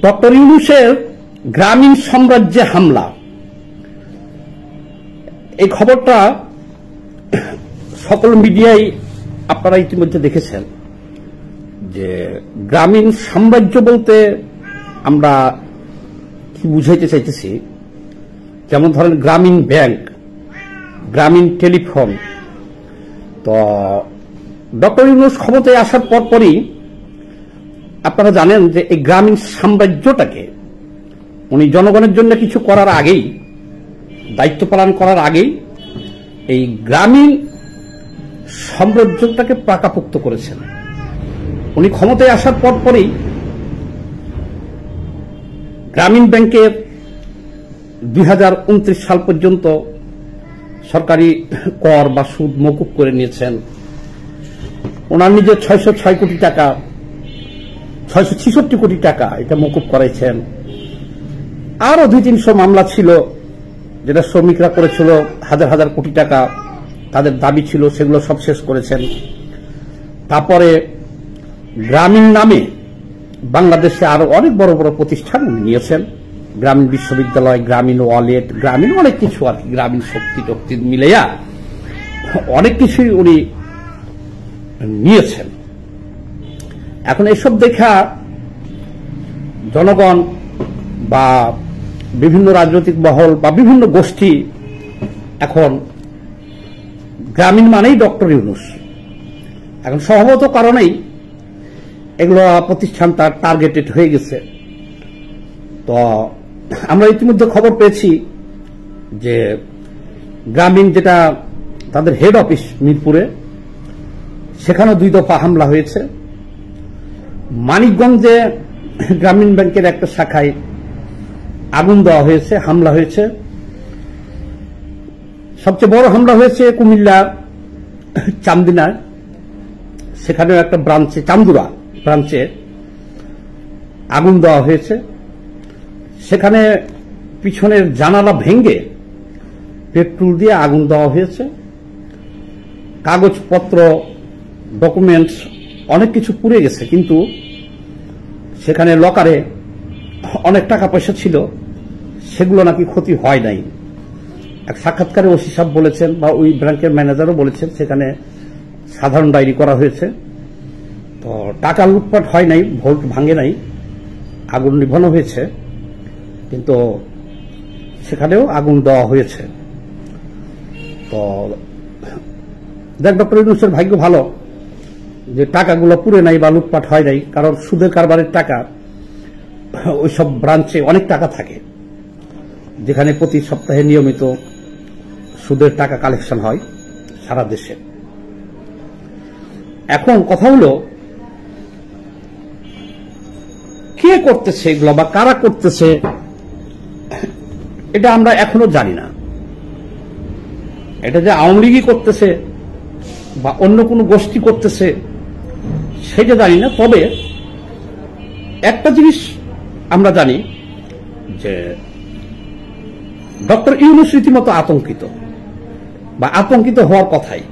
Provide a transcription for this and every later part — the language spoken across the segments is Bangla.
ডক্টর ইউনূসের গ্রামীণ সাম্রাজ্যে হামলা, এই খবরটা সকল মিডিয়ায় আপনারা ইতিমধ্যে দেখেছেন। যে গ্রামীণ সাম্রাজ্য বলতে আমরা কি বুঝাইতে চাইতেছি, যেমন ধরেন গ্রামীণ ব্যাংক, গ্রামীণ টেলিফোন। তো ডক্টর ইউনূস ক্ষমতায় আসার পরপরই আপনারা জানেন যে এই গ্রামীণ সাম্রাজ্যটাকে উনি জনগণের জন্য কিছু করার আগেই, দায়িত্ব পালন করার আগেই এই গ্রামীণ সাম্রাজ্যটাকে পাকাপোক্ত করেছেন। উনি ক্ষমতায় আসার পরপরই গ্রামীণ ব্যাংকের 2029 সাল পর্যন্ত সরকারি কর বা সুদ মকুব করে নিয়েছেন। ওনার নিজের 606 কোটি টাকা, 666 কোটি টাকা এটা মকুব করাইছেন। আরো 200-300 মামলা ছিল যেটা শ্রমিকরা করেছিল, হাজার হাজার কোটি টাকা তাদের দাবি ছিল, সেগুলো সব শেষ করেছেন। তারপরে গ্রামীণ নামে বাংলাদেশে আরো অনেক বড় বড় প্রতিষ্ঠান নিয়েছেন, গ্রামীণ বিশ্ববিদ্যালয়, গ্রামীণ ওয়ালেট, গ্রামীণ অনেক কিছু আর কি, গ্রামীণ শক্তি টক্তি মিলেয়া অনেক কিছুই উনি নিয়েছেন। এখন এসব দেখা জনগণ বা বিভিন্ন রাজনৈতিক মহল বা বিভিন্ন গোষ্ঠী এখন গ্রামীণ মানেই ডক্টর ইউনূস, এখন স্বভাবত কারণেই এগুলো প্রতিষ্ঠান তার টার্গেটেড হয়ে গেছে। তো আমরা ইতিমধ্যে খবর পেয়েছি যে গ্রামীণ যেটা তাদের হেড অফিস মিরপুরে, সেখানেও 2 দফা হামলা হয়েছে। মানিকগঞ্জে গ্রামীণ ব্যাংকের একটা শাখায় আগুন দেওয়া হয়েছে, হামলা হয়েছে। সবচেয়ে বড় হামলা হয়েছে কুমিল্লা চান্দিনায়, সেখানেও একটা ব্রাঞ্চে, চান্দুরা ব্রাঞ্চে আগুন দেওয়া হয়েছে। সেখানে পিছনের জানালা ভেঙে পেট্রোল দিয়ে আগুন দেওয়া হয়েছে। কাগজপত্র, ডকুমেন্টস অনেক কিছু পুড়ে গেছে, কিন্তু সেখানে লকারে অনেক টাকা পয়সা ছিল, সেগুলো নাকি ক্ষতি হয় নাই। এক সাক্ষাৎকারে ওসি সাহেব বলেছেন, বা ওই ব্যাংকের ম্যানেজারও বলেছেন, সেখানে সাধারণ ডায়েরি করা হয়েছে। তো টাকা লুটপাট হয় নাই, ভোল্ট ভাঙে নাই, আগুন নিভানো হয়েছে, কিন্তু সেখানেও আগুন দেওয়া হয়েছে। তো দেখ, ডক্টর ইউনূসের ভাগ্য ভালো যে টাকাগুলো পুড়ে নাই বা লুটপাট হয় নাই, কারণ সুদের কারবারের টাকা ওইসব ব্রাঞ্চে অনেক টাকা থাকে, যেখানে প্রতি সপ্তাহে নিয়মিত সুদের টাকা কালেকশন হয় সারা দেশে। এখন কথা হলো, কে করতেছে এগুলো বা কারা করতেছে, এটা আমরা এখনো জানি না। এটা যে আওয়ামী লীগই করতেছে বা অন্য কোনো গোষ্ঠী করতেছে সেটা জানি না। তবে একটা জিনিস আমরা জানি যে ডক্টর ইউনূস রীতিমতো আতঙ্কিত, বা আতঙ্কিত হওয়ার কথাই।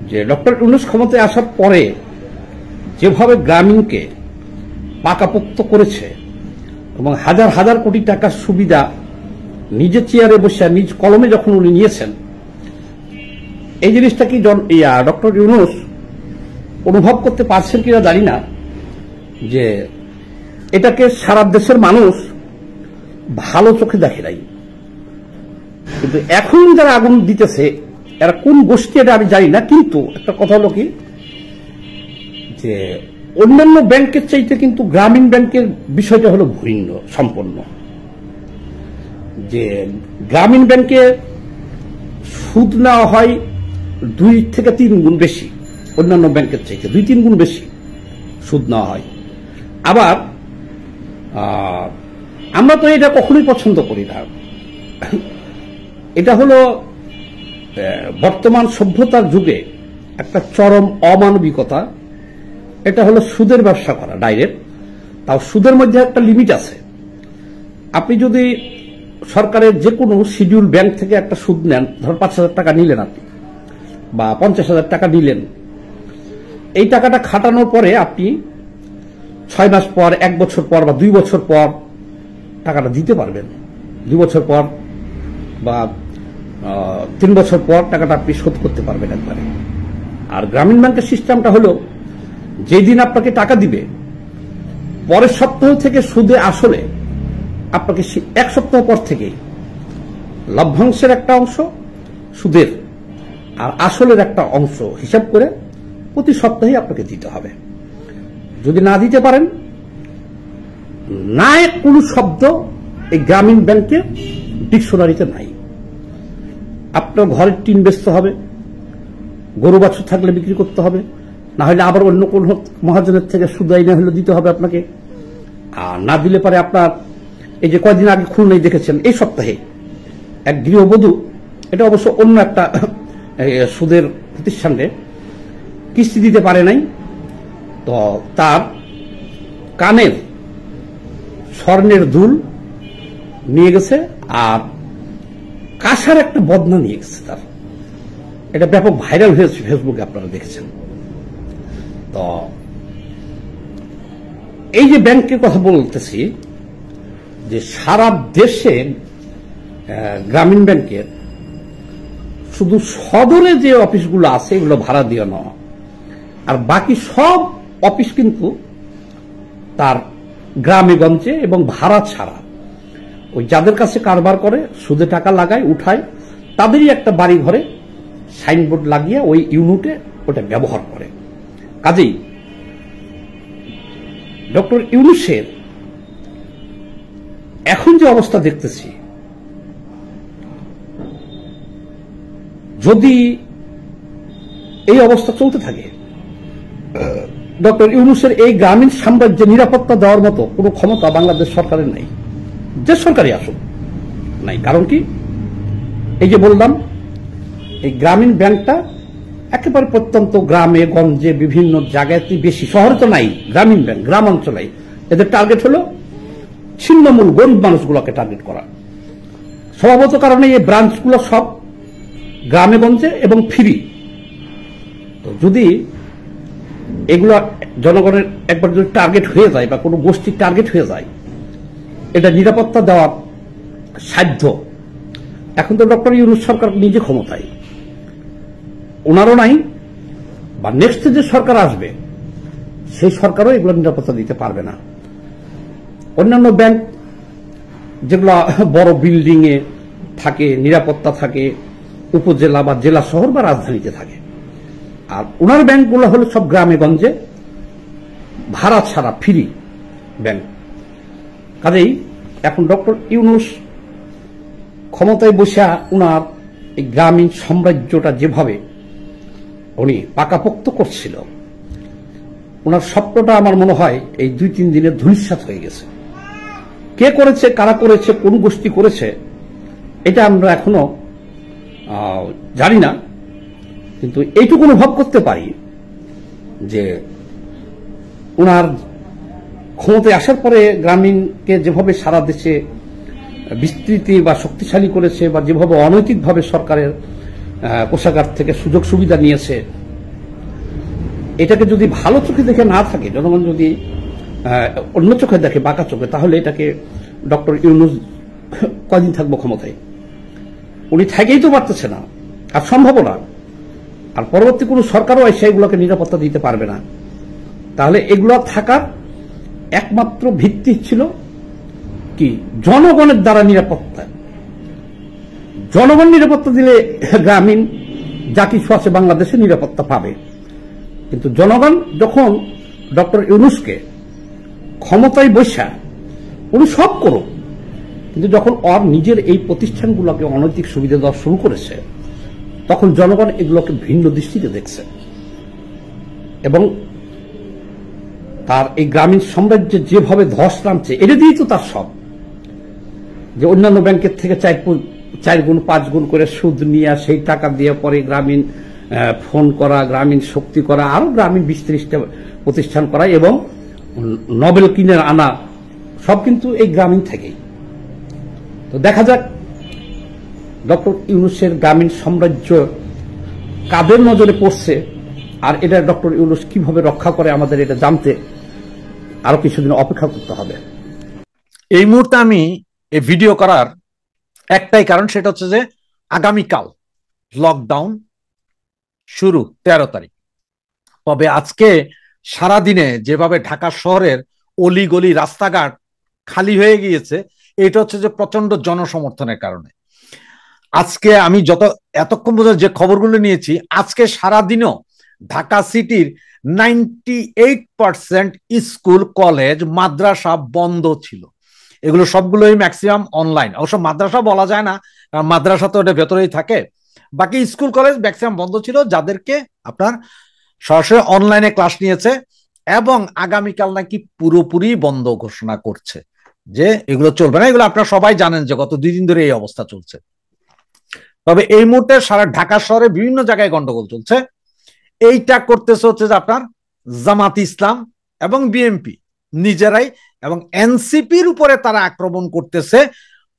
যে ডক্টর ইউনূস ক্ষমতায় আসার পরে যেভাবে গ্রামীণকে পাকাপোক্ত করেছে এবং হাজার হাজার কোটি টাকার সুবিধা নিজের চেয়ারে বসে নিজ কলমে যখন উনি নিয়েছেন, এই জিনিসটা কি ডক্টর ইউনূস অনুভব করতে পারছেন কিনা জানি না, যে এটাকে সারা দেশের মানুষ ভালো চোখে দেখে নাই। কিন্তু এখন যারা আগুন দিতেছে এরা কোন গোষ্ঠী এটা আমি জানি না, কিন্তু একটা কথা হলো কি, যে অন্যান্য ব্যাংকের চাইতে কিন্তু গ্রামীণ ব্যাংকের বিষয়টা হলো ভিন্ন সম্পন্ন। যে গ্রামীণ ব্যাংকে সুদ নেওয়া হয় 2 থেকে 3 গুণ বেশি, অন্যান্য ব্যাংকের চাইতে 2-3 গুণ বেশি সুদ নেওয়া হয়। আবার আমরা তো এটা কখনোই পছন্দ করি না। এটা হলো বর্তমান সভ্যতার যুগে একটা চরম অমানবিকতা। এটা হলো সুদের ব্যবসা করা ডাইরেক্ট, তাও সুদের মধ্যে একটা লিমিট আছে। আপনি যদি সরকারের যে কোনো শিডিউল ব্যাংক থেকে একটা সুদ নেন, ধর 5,000 টাকা নিলেন আপনি, বা 50,000 টাকা নিলেন, এই টাকাটা খাটানোর পরে আপনি 6 মাস পর, 1 বছর পর বা 2 বছর পর টাকাটা দিতে পারবেন। 2 বছর পর বা 3 বছর পর টাকাটা আপনি শোধ করতে পারবেন একবারে। আর গ্রামীণ ব্যাংকের সিস্টেমটা হলো, যেদিন আপনাকে টাকা দিবে পরের সপ্তাহ থেকে সুদে আসলে আপনাকে 1 সপ্তাহ পর থেকেই লভ্যাংশের একটা অংশ, সুদের আর আসলের একটা অংশ হিসাব করে প্রতি সপ্তাহে আপনাকে দিতে হবে। যদি না দিতে পারেন, না কোনো শব্দ এই গ্রামীণ ব্যাংকের ডিকশনারিতে নাই। আপনার ঘরের টিন বেচতে হবে, গরু বাছুর থাকলে বিক্রি করতে হবে, না হলে আবার অন্য কোন মহাজনের থেকে সুদ আইনে হলে দিতে হবে আপনাকে। আর না দিলে পারে আপনার এই যে কয়েকদিন আগে খুলনায় দেখেছেন, এই সপ্তাহে এক গৃহবধূ, এটা অবশ্য অন্য একটা সুদের প্রতিষ্ঠানে, কিস্তি দিতে পারে নাই, তো তার কানের স্বর্ণের দুল নিয়ে গেছে আর কাঁসার একটা বদনা নিয়ে গেছে তার। এটা ব্যাপক ভাইরাল হয়েছে ফেসবুকে, আপনারা দেখেছেন। তো এই যে ব্যাংকের কথা বলতেছি, যে সারা দেশে গ্রামীণ ব্যাংকের শুধু সদরে যে অফিসগুলো আছে এগুলো ভাড়া দিয়ে নেওয়া, আর বাকি সব অফিস কিন্তু তার গ্রামে গঞ্জে এবং ভাড়া ছাড়া। ওই যাদের কাছে কারবার করে, সুদে টাকা লাগায়, উঠায়, তাদেরই একটা বাড়ি ঘরে সাইনবোর্ড লাগিয়ে ওই ইউনিটে ওটা ব্যবহার করে। কাজেই ডক্টর ইউনূসের এখন যে অবস্থা দেখতেছি, যদি এই অবস্থা চলতে থাকে, ডক্টর ইউনূসের এই গ্রামীণ সাম্রাজ্যে নিরাপত্তা দেওয়ার মতো কোনো ক্ষমতা বাংলাদেশ সরকারের নাই, যে সরকারই আসুক নাই। কারণ কি, এই যে বললাম, এই গ্রামীণ ব্যাংকটা একেবারে প্রত্যন্ত গ্রামে গঞ্জে বিভিন্ন জায়গায় বেশি, শহরে তো নাই গ্রামীণ ব্যাংক, গ্রাম অঞ্চলে। এদের টার্গেট হলো ছিন্নমূল গরিব মানুষগুলোকে টার্গেট করা। স্বভাবত কারণে এই ব্রাঞ্চগুলো সব গ্রামে গঞ্জে এবং ফ্রি। তো যদি এগুলো জনগণের একবার যদি টার্গেট হয়ে যায় বা কোনো গোষ্ঠীর টার্গেট হয়ে যায়, এটা নিরাপত্তা দেওয়ার সাধ্য এখন তো ডক্টর ইউনূস সরকার নিজে ক্ষমতায়, ওনারও নাই, বা নেক্সট যে সরকার আসবে সেই সরকারও এগুলো নিরাপত্তা দিতে পারবে না। অন্যান্য ব্যাংক যেগুলো বড় বিল্ডিং এ থাকে, নিরাপত্তা থাকে, উপজেলা বা জেলা শহর বা রাজধানীতে থাকে, আর ওনার ব্যাংকগুলো হলো সব গ্রামে গঞ্জে ভাড়া ছাড়া ফ্রি ব্যাংক। কাজেই এখন ডক্টর ইউনূস ক্ষমতায় বসে উনার এই গ্রামীণ সাম্রাজ্যটা যেভাবে উনি পাকাপোক্ত করছিল, ওনার স্বপ্নটা আমার মনে হয় এই 2-3 দিনে ধূলিসাৎ হয়ে গেছে। কে করেছে, কারা করেছে, কোন গোষ্ঠী করেছে, এটা আমরা এখনো জানি না, কিন্তু এইটুকু অনুভব করতে পারি যে ওনার ক্ষমতায় আসার পরে গ্রামীণকে যেভাবে সারা দেশে বিস্তৃতি বা শক্তিশালী করেছে, বা যেভাবে অনৈতিকভাবে সরকারের কোষাগার থেকে সুযোগ সুবিধা নিয়েছে, এটাকে যদি ভালো চোখে দেখে না থাকে, জনগণ যদি অন্য চোখে দেখে, বাঁকা চোখে, তাহলে এটাকে ডক্টর ইউনূস কদিন থাকবো ক্ষমতায়? উনি থেকেই তো পারতেছে না, আর সম্ভব না। আর পরবর্তী কোনো সরকারও এসে এগুলোকে নিরাপত্তা দিতে পারবে না। তাহলে এগুলো থাকার একমাত্র ভিত্তি ছিল কি, জনগণের দ্বারা নিরাপত্তা। জনগণ নিরাপত্তা দিলে গ্রামীণ যা কিছু আছে বাংলাদেশে নিরাপত্তা পাবে। কিন্তু জনগণ যখন ডক্টর ইউনূসকে ক্ষমতায় বসা, উনি সব করুক, কিন্তু যখন ওর নিজের এই প্রতিষ্ঠানগুলোকে অনৈতিক সুবিধা দেওয়া শুরু করেছে, তখন জনগণ এগুলোকে ভিন্ন দৃষ্টিতে দেখছে, এবং তার এই গ্রামীণ সাম্রাজ্যে যেভাবে ধস নামছে, এটা দিয়েই তো তার সব। যে অন্যান্য ব্যাংকের থেকে 4 গুণ 5 গুণ করে সুদ নিয়ে সেই টাকা দিয়ে পরে গ্রামীণ ফোন করা, গ্রামীণ শক্তি করা, আরো গ্রামীণ 20-30টা প্রতিষ্ঠান করা এবং নোবেল কিনে আনা, সব কিন্তু এই গ্রামীণ থেকেই। তো দেখা যাক ডক্টর ইউনূসের গ্রামীণ সাম্রাজ্য কাদের নজরে পড়ছে, আর এটা ডক্টর ইউনূস কিভাবে রক্ষা করে, আমাদের এটা জানতে আরো কিছুদিন অপেক্ষা করতে হবে। এই মুহূর্তে আমি এই ভিডিও করার একটাই কারণ, সেটা হচ্ছে যে আগামীকাল লকডাউন শুরু 13 তারিখ। তবে আজকে সারাদিনে যেভাবে ঢাকা শহরের অলিগলি রাস্তাঘাট খালি হয়ে গিয়েছে, এটা হচ্ছে যে প্রচন্ড জনসমর্থনের কারণে। আজকে আমি এতক্ষণ পর্যন্ত যে খবরগুলো নিয়েছি, আজকে সারাদিনও ঢাকা সিটির 98% স্কুল কলেজ মাদ্রাসা বন্ধ ছিল। এগুলো সবগুলোই ম্যাক্সিমাম অনলাইন। অবশ্য মাদ্রাসা বলা যায় না, কারণ মাদ্রাসা তো এটা ভেতরেই থাকে। বাকি স্কুল কলেজ ম্যাক্সিমাম বন্ধ ছিল, যাদেরকে আপনার সরাসরি অনলাইনে ক্লাস নিয়েছে, এবং আগামীকাল নাকি পুরোপুরি বন্ধ ঘোষণা করছে, যে এগুলো চলবে না। এগুলো আপনারা সবাই জানেন যে গত 2 দিন ধরে এই অবস্থা চলছে। তবে এই মুহূর্তে সারা ঢাকা শহরে বিভিন্ন জায়গায় গন্ডগোল চলছে। এইটা করতেছে হচ্ছে যে আপনার জামাত ইসলাম এবং বিএনপি নিজেরাই, এবং এনসিপির উপরে তারা আক্রমণ করতেছে।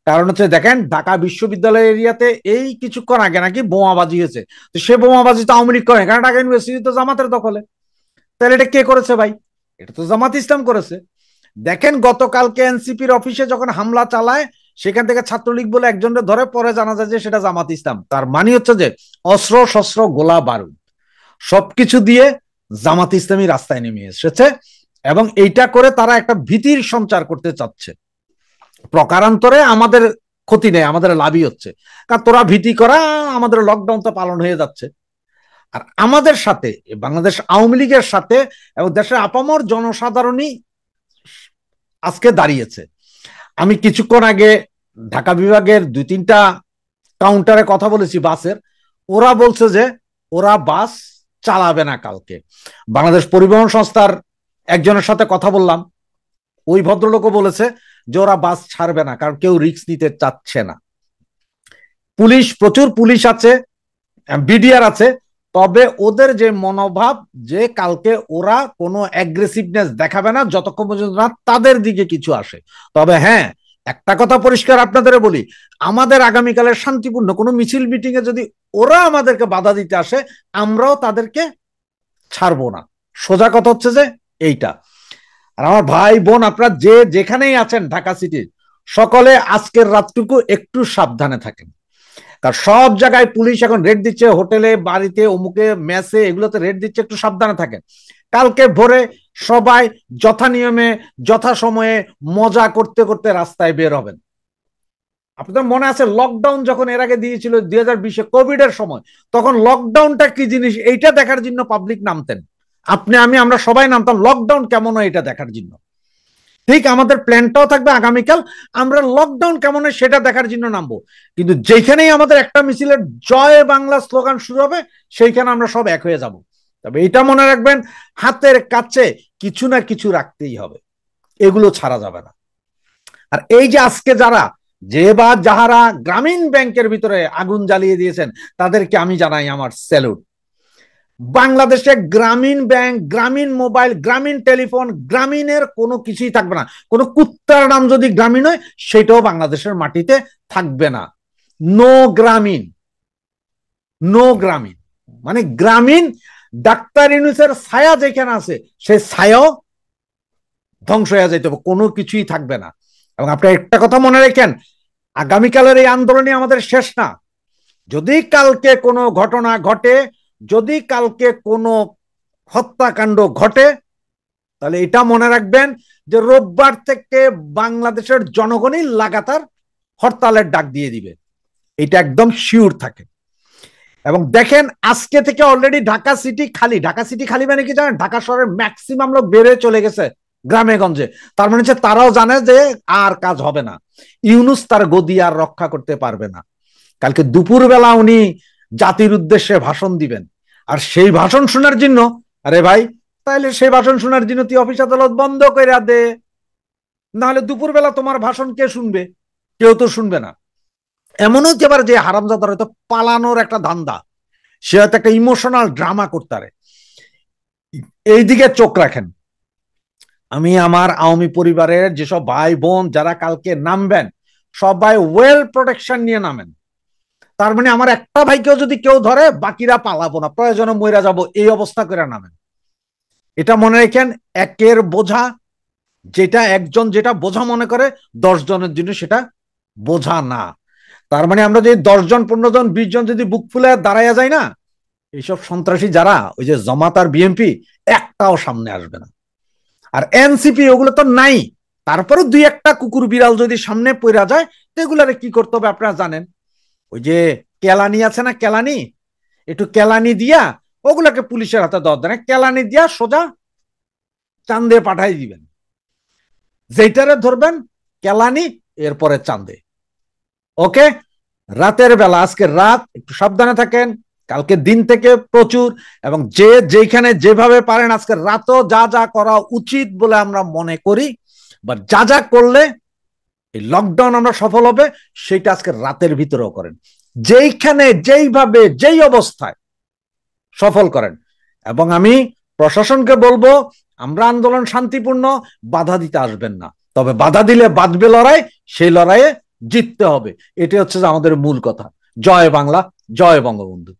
কারণ হচ্ছে দেখেন, ঢাকা বিশ্ববিদ্যালয় এরিয়াতে এই কিছুক্ষণ আগে নাকি বোমাবাজি হয়েছে। তো সে বোমাবাজি তো আওয়ামী লীগ করে, কারণ ঢাকা ইউনিভার্সিটি তো জামাতের দখলে। তাহলে এটা কে করেছে ভাই? এটা তো জামাত ইসলাম করেছে। দেখেন, গতকালকে এনসিপির অফিসে যখন হামলা চালায়, সেখান থেকে ছাত্রলীগ বলে একজনের ধরে, পরে জানা যায় যে সেটা জামাত ইসলাম। তার মানে হচ্ছে যে অস্ত্র শস্ত্র গোলা বারুদ সবকিছু দিয়ে জামাত ইসলামী রাস্তায় নেমে এসেছে, এবং এইটা করে তারা একটা ভীতির সঞ্চার করতে চাচ্ছে। প্রকারান্তরে আমাদের ক্ষতি নেই, আমাদের লাভই হচ্ছে, কারণ তোরা ভীতি করা, আমাদের লকডাউন তো পালন হয়ে যাচ্ছে। আর আমাদের সাথে বাংলাদেশ আওয়ামী লীগের সাথে এবং দেশের আপামর জনসাধারণই আজকে দাঁড়িয়েছে। আমি কিছুক্ষণ আগে ঢাকা বিভাগের 2-3টা কাউন্টারে কথা বলেছি বাসের। ওরা বলছে যে ওরা বাস চালাবে না কালকে। বাংলাদেশ পরিবহন সংস্থার একজনের সাথে কথা বললাম, ওই ভদ্রলোকও বলেছে যে ওরা বাস ছাড়বে না, কারণ কেউ রিস্ক নিতে চাচ্ছে না। পুলিশ, প্রচুর পুলিশ আছে, বিডিআর আছে, তবে ওদের যে মনোভাব যে কালকে ওরা কোনো অ্যাগ্রেসিভনেস দেখাবে না যতক্ষণ পর্যন্ত না তাদের দিকে কিছু আসে। তবে হ্যাঁ, একটা কথা পরিষ্কার আপনাদের বলি, আমাদের আগামীকালের শান্তিপূর্ণ কোনো মিছিল মিটিং এ যদি ওরা আমাদেরকে বাধা দিতে আসে, আমরাও তাদেরকে ছাড়বো না। সোজা কথা হচ্ছে যে এইটা। আর আমার ভাই বোন, আপনারা যে যেখানেই আছেন ঢাকা সিটির, সকলে আজকের রাতটুকু একটু সাবধানে থাকেন। কারণ সব জায়গায় পুলিশ এখন রেড দিচ্ছে, হোটেলে, বাড়িতে, অমুকে, মেসে, এগুলোতে রেড দিচ্ছে। একটু সাবধানে থাকেন। কালকে ভোরে সবাই যথা নিয়মে যথা সময়ে মজা করতে করতে রাস্তায় বের হবেন। আপনাদের মনে আছে লকডাউন যখন এর আগে দিয়েছিল 2020-এ কোভিড এর সময়, তখন লকডাউনটা কি জিনিস এইটা দেখার জন্য পাবলিক নামতেন। আপনি, আমি, আমরা সবাই নামতাম লকডাউন কেমন হয় এটা দেখার জন্য। ঠিক আমাদের প্ল্যানটাও থাকবে আগামীকাল, আমরা লকডাউন কেমন হয় সেটা দেখার জন্য নামবো। কিন্তু যেখানেই আমাদের একটা মিছিলের জয় বাংলা স্লোগান শুরু হবে, সেইখানে আমরা সব এক হয়ে যাব। তবে এটা মনে রাখবেন, হাতের কাছে কিছু না কিছু রাখতেই হবে, এগুলো ছাড়া যাবে না। আর এই যে আজকে যারা যাহারা গ্রামীণ ব্যাংকের ভিতরে আগুন জ্বালিয়ে দিয়েছেন, তাদেরকে আমি জানাই আমার স্যালুট। বাংলাদেশে গ্রামীণ ব্যাংক, গ্রামীণ মোবাইল, গ্রামীণ টেলিফোন, গ্রামীণের কোনো কিছুই থাকবে না। কোনো কুত্তার নাম যদি গ্রামীণ হয়, সেটাও বাংলাদেশের মাটিতে থাকবে না। নো গ্রামীণ, নো গ্রামীণ, মানে গ্রামীণ ডাক্তার ইউনূসের ছায়া যেখানে আছে, সেই ছায়াও ধ্বংস হয়ে যেতে হবে, কোনো কিছুই থাকবে না। এবং আপনি একটা কথা মনে রাখেন, আগামীকালের এই আন্দোলনই আমাদের শেষ না। যদি কালকে কোনো ঘটনা ঘটে, যদি কালকে কোনো হত্যাকাণ্ড ঘটে, তাহলে এটা মনে রাখবেন যে রোববার থেকে বাংলাদেশের জনগণই লাগাতার হরতালের ডাক দিয়ে দিবে, এটা একদম শিওর থাকে। এবং দেখেন, আজকে থেকে অলরেডি ঢাকা সিটি খালি। ঢাকা সিটি খালি মানে কি জানেন? ঢাকা শহরের ম্যাক্সিমাম লোক বেড়ে চলে গেছে গ্রামে গঞ্জে। তার মানে হচ্ছে তারাও জানে যে আর কাজ হবে না, ইউনূস তার গদি আর রক্ষা করতে পারবে না। কালকে দুপুরবেলা উনি জাতির উদ্দেশ্যে ভাষণ দিবেন, আর সেই ভাষণ শোনার জন্য, আরে ভাই, তাইলে সেই ভাষণ শোনার জন্য তুই অফিস আদালত বন্ধ করে দে, নাহলে দুপুরবেলা তোমার ভাষণ কে শুনবে? কেউ তো শুনবে না। এমনও হতে পারে যে হারামজাদার হয়তো পালানোর একটা ধান্দা, সে হয়তো একটা ইমোশনাল ড্রামা করতে পারে। এইদিকে চোখ রাখেন। আমি আমার আওয়ামী পরিবারের যেসব ভাই বোন যারা কালকে নামবেন, সবাই ওয়েল প্রোটেকশন নিয়ে নামেন। তার মানে আমার একটা ভাইকেও যদি কেউ ধরে, বাকিরা পালাবো না, প্রয়োজনে মইরা যাব, এই অবস্থা করে নামেন। এটা মনে রাখেন, একের বোঝা যেটা একজন যেটা বোঝা মনে করে 10 জনের জন্য সেটা বোঝা না। তার মানে আমরা যদি 10 জন 15 জন 20 জন যদি বুক ফুলে দাঁড়াইয়া যায় না, এইসব সন্ত্রাসী যারা ওই যে জামাত আর বিএনপি একটাও সামনে আসবে না। আর এনসিপি ওগুলো তো নাই, তারপরে দুই একটা কুকুর বিড়াল যদি সামনে পড়া যায় তো এগুলারে কি করতে হবে আপনারা জানেন। ওই যে কেলানি আছে না, কেলানি, একটু কেলানি দিয়া ওগুলাকে পুলিশের হাতে দেওয়া দেয়, কেলানি দিয়া সোজা চান্দে পাঠাই দিবেন। যেইটারে ধরবেন কেলানি, এরপরে চান্দে। ওকে, রাতের বেলা, আজকে রাত একটু সাবধানে থাকেন, কালকে দিন থেকে প্রচুর, এবং যে যেখানে যেভাবে পারেন আজকে রাতও যা যা করা উচিত বলে আমরা মনে করি, বা যা যা করলে এই লকডাউন আমরা সফল হবে, সেটা আজকে রাতের ভিতরেও করেন, যেইখানে যেইভাবে যেই অবস্থায় সফল করেন। এবং আমি প্রশাসনকে বলবো, আমরা আন্দোলন শান্তিপূর্ণ, বাধা দিতে আসবেন না, তবে বাধা দিলে বাঁধবে লড়াই, সেই লড়াইয়ে জিততে হবে। এটি হচ্ছে আমাদের মূল কথা। জয় বাংলা, জয় বঙ্গবন্ধু।